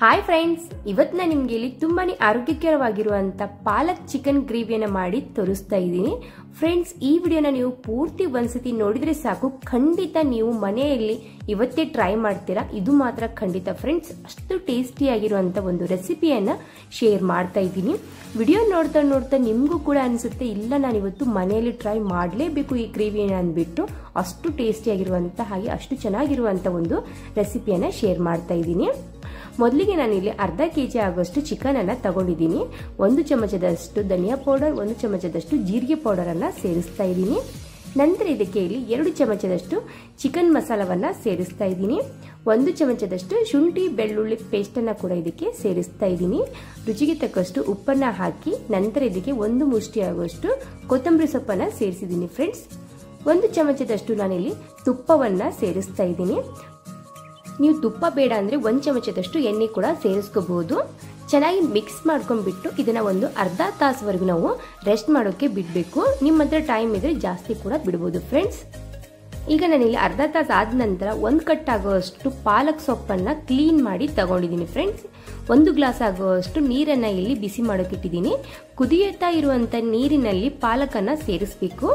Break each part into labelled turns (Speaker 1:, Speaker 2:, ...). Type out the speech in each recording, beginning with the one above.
Speaker 1: Hi friends, ಇವತ್ತು ನಾನು ನಿಮಗೆ ಇಲ್ಲಿ ತುಂಬಾನೇ ಆರೋಗ್ಯಕರವಾಗಿರುವಂತ ಪಾಲಕ್ ಚಿಕನ್ ಗ್ರೇವಿಯನ್ನು ಮಾಡಿ ತೋರಿಸ್ತಾ ಇದ್ದೀನಿ. ಫ್ರೆಂಡ್ಸ್, ಈ ವಿಡಿಯೋನ ನೀವು ಪೂರ್ತಿ ಒಂದ್ಸತಿ ನೋಡಿದ್ರೆ ಸಾಕು, ಖಂಡಿತ ನೀವು ಮನೆಯಲ್ಲಿ ಇವತ್ತೇ ಟ್ರೈ ಮಾಡ್ತೀರಾ. ಇದು ಮಾತ್ರ ಖಂಡಿತ ಫ್ರೆಂಡ್ಸ್, ಅಷ್ಟು ಟೇಸ್ಟಿ ಆಗಿರುವಂತ ಒಂದು ರೆಸಿಪಿಯನ್ನ ಶೇರ್ ಮಾಡ್ತಾ ಇದ್ದೀನಿ. ವಿಡಿಯೋ ನೋಡ್ತಾ ನೋಡ್ತಾ ನಿಮಗೂ ಕೂಡ ಅನಿಸುತ್ತೆ, ಇಲ್ಲ ನಾನು ಇವತ್ತು ಮನೆಯಲ್ಲಿ ಟ್ರೈ ಮಾಡಲೇಬೇಕು ಈ ಗ್ರೇವಿಯನ್ನ ಅಂದ್ಬಿಟ್ಟು. ಅಷ್ಟು ಟೇಸ್ಟಿ ಆಗಿರುವಂತ ಹಾಗೆ ಅಷ್ಟು ಚೆನ್ನಾಗಿರುವಂತ ಒಂದು ರೆಸಿಪಿಯನ್ನ ಶೇರ್ ಮಾಡ್ತಾ ಇದ್ದೀನಿ. ಮೊದಲಿಗೆ ನಾನಿಲ್ಲಿ ಅರ್ಧ ಕೆಜಿ ಆಗುವಷ್ಟು ಚಿಕನ್ ಅನ್ನ ತಗೊಂಡಿದ್ದೀನಿ. 1 ಚಮಚದಷ್ಟು ಧನಿಯಾ ಪೌಡರ್, 1 ಚಮಚದಷ್ಟು ಜೀರಿಗೆ ಪೌಡರ್ ಅನ್ನ ಸೇರಿಸ್ತಾ ಇದ್ದೀನಿ. ನಂತರ ಇದಕ್ಕೆ ಇಲ್ಲಿ 2 ಚಮಚದಷ್ಟು ಚಿಕನ್ ಮಸಾಲವನ್ನ ಸೇರಿಸ್ತಾ ಇದ್ದೀನಿ. 1 ಚಮಚದಷ್ಟು ಶುಂಠಿ ಬೆಳ್ಳುಳ್ಳಿ ಪೇಸ್ಟ್ ಅನ್ನ ಕೂಡ ಇದಕ್ಕೆ ಸೇರಿಸ್ತಾ ಇದ್ದೀನಿ. ರುಚಿಗೆ ತಕ್ಕಷ್ಟು ಉಪ್ಪನ್ನ ಹಾಕಿ ನಂತರ ಇದಕ್ಕೆ 1 ಮುಷ್ಟಿ ಆಗುವಷ್ಟು ಕೊತ್ತಂಬರಿ ಸೊಪ್ಪನ್ನ ಸೇರಿಸಿದ್ದೀನಿ. ಫ್ರೆಂಡ್ಸ್, 1 ಚಮಚದಷ್ಟು ನಾನಿಲ್ಲಿ ತುಪ್ಪವನ್ನ ಸೇರಿಸ್ತಾ ಇದ್ದೀನಿ. ನೀವು ತುಪ್ಪ ಬೇಡ ಅಂದ್ರೆ 1 ಚಮಚದಷ್ಟು ಎಣ್ಣೆ ಕೂಡ ಸೇರಿಸ್ಕೋಬಹುದು. ಚೆನ್ನಾಗಿ ಮಿಕ್ಸ್ ಮಾಡ್ಕೊಂಡ್ಬಿಟ್ಟು ಇದನ್ನ ಒಂದು ಅರ್ಧ ತಾಸವರೆಗೂ ನಾವು ರೆಸ್ಟ್ ಮಾಡೋಕೆ ಬಿಡಬೇಕು. ನಿಮ್ಮ ಹತ್ರ ಟೈಮ್ ಇದ್ರೆ ಜಾಸ್ತಿ ಕೂಡ ಬಿಡಬಹುದು. ಫ್ರೆಂಡ್ಸ್, ಈಗ ನಾನಿಲ್ಲಿ ಅರ್ಧ ತಾಸು ಆದ ನಂತರ 1 ಕಟ್ ಆಗುವಷ್ಟು ಪಾಲಕ್ ಸೊಪ್ಪನ್ನ ಕ್ಲೀನ್ ಮಾಡಿ ತಗೊಂಡಿದ್ದೀನಿ. ಫ್ರೆಂಡ್ಸ್, 1 ಗ್ಲಾಸ್ ಆಗುವಷ್ಟು ನೀರನ್ನ ಇಲ್ಲಿ ಬಿಸಿ ಮಾಡೋಕಿಟ್ಟಿದ್ದೀನಿ. ಕುದಿಯುತ್ತಾ ಇರುವಂತ ನೀರಿನಲ್ಲಿ ಪಾಲಕನ್ನ ಸೇರಿಸಬೇಕು.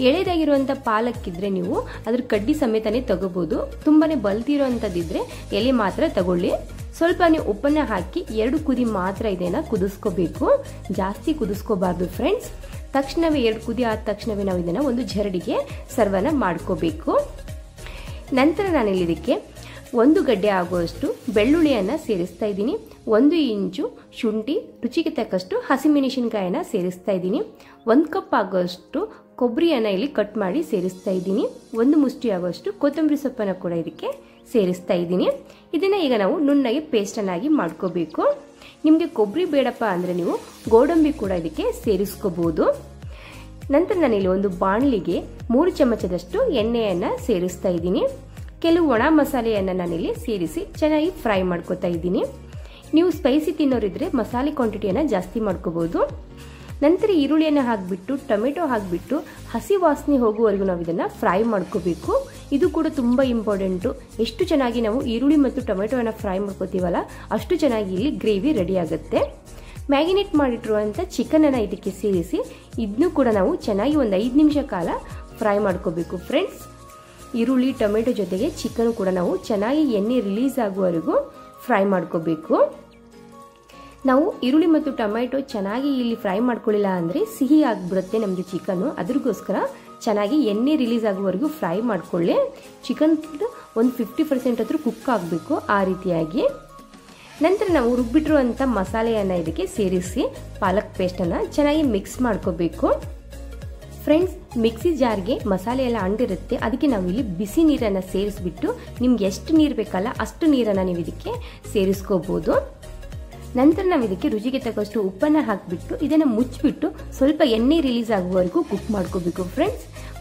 Speaker 1: ಎಳೆದಾಗಿರುವಂತ ಪಾಲಕ್ ಇದ್ರೆ ನೀವು ಅದ್ರ ಕಡ್ಡಿ ಸಮೇತನೇ ತಗೋಬಹುದು. ತುಂಬಾನೇ ಬಲ್ತಿರುವಂತದಿದ್ರೆ ಎಲೆ ಮಾತ್ರ ತಗೊಳ್ಳಿ. ಸ್ವಲ್ಪ ನೀವು ಉಪ್ಪನ್ನ ಹಾಕಿ 2 ಕುದಿ ಮಾತ್ರ ಇದನ್ನ ಕುದಿಸ್ಕೋಬೇಕು, ಜಾಸ್ತಿ ಕುದಿಸ್ಕೋಬಾರ್ದು. ಫ್ರೆಂಡ್ಸ್, ತಕ್ಷಣವೇ 2 ಕುದಿ ಆದ ತಕ್ಷಣವೇ ನಾವು ಇದನ್ನ ಒಂದು ಜರಡಿಗೆ ಸರ್ವನ್ನ ಮಾಡ್ಕೋಬೇಕು. ನಂತರ ನಾನಿಲ್ಲಿ ಇದಕ್ಕೆ 1 ಗಡ್ಡೆ ಆಗುವಷ್ಟು ಬೆಳ್ಳುಳ್ಳಿಯನ್ನ ಸೇರಿಸ್ತಾ ಇದ್ದೀನಿ. 1 ಇಂಚು ಶುಂಠಿ, ರುಚಿಗೆ ತಕ್ಕಷ್ಟು ಹಸಿಮೆಣಸಿನಕಾಯಿನ ಸೇರಿಸ್ತಾ ಇದ್ದೀನಿ. 1 ಕಪ್ ಆಗುವಷ್ಟು ಕೊಬ್ಬರಿಯನ್ನ ಇಲ್ಲಿ ಕಟ್ ಮಾಡಿ ಸೇರಿಸ್ತಾ ಇದ್ದೀನಿ. 1 ಮುಷ್ಟಿ ಆಗುವಷ್ಟು ಕೊತ್ತಂಬರಿ ಸೊಪ್ಪನ್ನ ಕೂಡ ಇದಕ್ಕೆ ಸೇರಿಸ್ತಾ ಇದ್ದೀನಿ. ಇದನ್ನ ಈಗ ನಾವು ನುಣ್ಣಗೆ ಪೇಸ್ಟ್ ಅನ್ನಾಗಿ ಮಾಡ್ಕೋಬೇಕು. ನಿಮಗೆ ಕೊಬ್ಬರಿ ಬೇಡಪ್ಪ ಅಂದ್ರೆ ನೀವು ಗೋಡಂಬಿ ಕೂಡ ಇದಕ್ಕೆ ಸೇರಿಸ್ಕೋಬಹುದು. ನಂತರ ನಾನಿಲ್ಲಿ ಒಂದು ಬಾಣಲಿಗೆ 3 ಚಮಚದಷ್ಟು ಎಣ್ಣೆಯನ್ನ ಸೇರಿಸ್ತಾ ಇದ್ದೀನಿ. ಕೆಲವು ಒಣ ಮಸಾಲೆಯನ್ನ ನಾನಿಲ್ಲಿ ಸೇರಿಸಿ ಚೆನ್ನಾಗಿ ಫ್ರೈ ಮಾಡ್ಕೋತಾ ಇದ್ದೀನಿ. ನೀವು ಸ್ಪೈಸಿ ತಿನ್ನೋರಿದ್ರೆ ಮಸಾಲೆ ಕ್ವಾಂಟಿಟಿಯನ್ನ ಜಾಸ್ತಿ ಮಾಡ್ಕೋಬಹುದು. ನಂತರ ಈರುಳ್ಳಿಯನ್ನ ಹಾಕ್ಬಿಟ್ಟು ಟೊಮೆಟೊ ಹಾಕ್ಬಿಟ್ಟು ಹಸಿ ವಾಸನೆ ಹೋಗುವವರೆಗೂ ನಾವು ಇದನ್ನ ಫ್ರೈ ಮಾಡ್ಕೋಬೇಕು. ಇದು ಕೂಡ ತುಂಬಾ ಇಂಪಾರ್ಟೆಂಟು. ಎಷ್ಟು ಚೆನ್ನಾಗಿ ನಾವು ಈರುಳ್ಳಿ ಮತ್ತು ಟೊಮೆಟೊವನ್ನ ಫ್ರೈ ಮಾಡ್ಕೋತೀವಲ್ಲ, ಅಷ್ಟು ಚೆನ್ನಾಗಿ ಇಲ್ಲಿ ಗ್ರೇವಿ ರೆಡಿ ಆಗುತ್ತೆ. ಮ್ಯಾರಿನೇಟ್ ಮಾಡಿಟ್ಟಿರುವಂತ ಚಿಕನ್ ಅನ್ನ ಇದಕ್ಕೆ ಸೇರಿಸಿ ಇದನ್ನು ಕೂಡ ನಾವು ಚೆನ್ನಾಗಿ ಒಂದು 5 ನಿಮಿಷ ಕಾಲ ಫ್ರೈ ಮಾಡ್ಕೋಬೇಕು. ಫ್ರೆಂಡ್ಸ್, ಈರುಳ್ಳಿ ಟೊಮೆಟೊ ಜೊತೆಗೆ ಚಿಕನ್ ಕೂಡ ನಾವು ಚೆನ್ನಾಗಿ ಎಣ್ಣೆ ರಿಲೀಸ್ ಆಗುವವರೆಗೂ ಫ್ರೈ ಮಾಡ್ಕೋಬೇಕು. ನಾವು ಈರುಳ್ಳಿ ಮತ್ತು ಟೊಮೆಟೊ ಚೆನ್ನಾಗಿ ಇಲ್ಲಿ ಫ್ರೈ ಮಾಡ್ಕೊಳ್ಳಿಲ್ಲ ಅಂದ್ರೆ ಸಿಹಿ ಆಗಿಬಿಡುತ್ತೆ ನಮ್ದು ಚಿಕನ್. ಅದ್ರಗೋಸ್ಕರ ಚೆನ್ನಾಗಿ ಎಣ್ಣೆ ರಿಲೀಸ್ ಆಗುವವರೆಗೂ ಫ್ರೈ ಮಾಡ್ಕೊಳ್ಳಿ. ಚಿಕನ್ ಒಂದು 50% ಹತ್ರ ಕುಕ್ ಆಗಬೇಕು, ಆ ರೀತಿಯಾಗಿ. ನಂತರ ನಾವು ರುಬ್ಬಿಟ್ಟಿರುವಂತ ಮಸಾಲೆಯನ್ನ ಇದಕ್ಕೆ ಸೇರಿಸಿ ಪಾಲಕ್ ಪೇಸ್ಟ್ ಅನ್ನ ಚೆನ್ನಾಗಿ ಮಿಕ್ಸ್ ಮಾಡ್ಕೋಬೇಕು. ಫ್ರೆಂಡ್ಸ್, ಮಿಕ್ಸಿ ಜಾರ್ಗೆ ಮಸಾಲೆ ಎಲ್ಲ ಅಂಟಿರುತ್ತೆ, ಅದಕ್ಕೆ ನಾವು ಇಲ್ಲಿ ಬಿಸಿ ನೀರನ್ನ ಸೇರಿಸ್ಬಿಟ್ಟು ನಿಮ್ಗೆ ಎಷ್ಟು ನೀರು ಬೇಕಲ್ಲ ಅಷ್ಟು ನೀರನ್ನ ನೀವು ಇದಕ್ಕೆ ಸೇರಿಸ್ಕೋಬಹುದು. ನಂತರ ನಾವು ಇದಕ್ಕೆ ರುಚಿಗೆ ತಕ್ಕಷ್ಟು ಉಪ್ಪನ್ನ ಹಾಕ್ಬಿಟ್ಟು ಇದನ್ನ ಮುಚ್ಚಿಬಿಟ್ಟು ಸ್ವಲ್ಪ ಎಣ್ಣೆ ರಿಲೀಸ್ ಆಗುವವರೆಗೂ ಕುಕ್ ಮಾಡ್ಕೋಬೇಕು.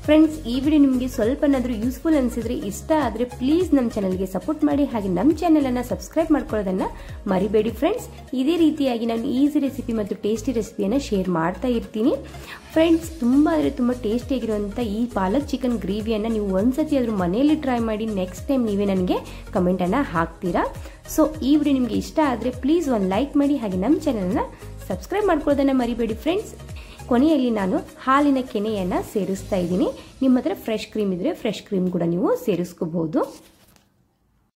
Speaker 1: ಫ್ರೆಂಡ್ಸ್, ಈ ವಿಡಿಯೋ ನಿಮಗೆ ಸ್ವಲ್ಪನಾದ್ರೂ ಯೂಸ್ಫುಲ್ ಅನ್ಸಿದ್ರೆ, ಇಷ್ಟ ಆದ್ರೆ ಪ್ಲೀಸ್ ನಮ್ಮ ಚಾನಲ್ಗೆ ಸಪೋರ್ಟ್ ಮಾಡಿ, ಹಾಗೆ ನಮ್ಮ ಚಾನೆಲ್ ಅನ್ನ ಸಬ್ಸ್ಕ್ರೈಬ್ ಮಾಡ್ಕೊಳ್ಳೋದನ್ನ ಮರಿಬೇಡಿ. ಫ್ರೆಂಡ್ಸ್, ಇದೇ ರೀತಿಯಾಗಿ ನಾನು ಈಸಿ ರೆಸಿಪಿ ಮತ್ತು ಟೇಸ್ಟಿ ರೆಸಿಪಿಯನ್ನ ಶೇರ್ ಮಾಡ್ತಾ ಇರ್ತೀನಿ. ಫ್ರೆಂಡ್ಸ್, ತುಂಬಾ ಅಂದ್ರೆ ತುಂಬಾ ಟೇಸ್ಟಿ ಆಗಿರುವಂತ ಈ ಪಾಲಕ್ ಚಿಕನ್ ಗ್ರೇವಿಯನ್ನ ನೀವು ಒಂದ್ಸತಿ ಆದ್ರೂ ಮನೆಯಲ್ಲಿ ಟ್ರೈ ಮಾಡಿ, ನೆಕ್ಸ್ಟ್ ಟೈಮ್ ನೀವೇ ನನಗೆ ಕಮೆಂಟ್ ಅನ್ನ ಹಾಕ್ತೀರಾ. ಸೊ ಈ ವಿಡಿಯೋ ನಿಮಗೆ ಇಷ್ಟ ಆದ್ರೆ ಪ್ಲೀಸ್ ಒಂದು ಲೈಕ್ ಮಾಡಿ, ಹಾಗೆ ನಮ್ಮ ಚಾನೆಲ್ ಅನ್ನ ಸಬ್ಸ್ಕ್ರೈಬ್ ಮಾಡ್ಕೊಳ್ಳೋದನ್ನ ಮರಿಬೇಡಿ. ಫ್ರೆಂಡ್ಸ್, ಕೊನೆಯಲ್ಲಿ ನಾನು ಹಾಲಿನ ಕೆನೆಯನ್ನ ಸೇರಿಸ್ತಾ ಇದ್ದೀನಿ. ನಿಮ್ಮ ಹತ್ರ ಫ್ರೆಶ್ ಕ್ರೀಮ್ ಇದ್ರೆ ಫ್ರೆಶ್ ಕ್ರೀಮ್ ಕೂಡ ನೀವು ಸೇರಿಸ್ಕೋಬಹುದು.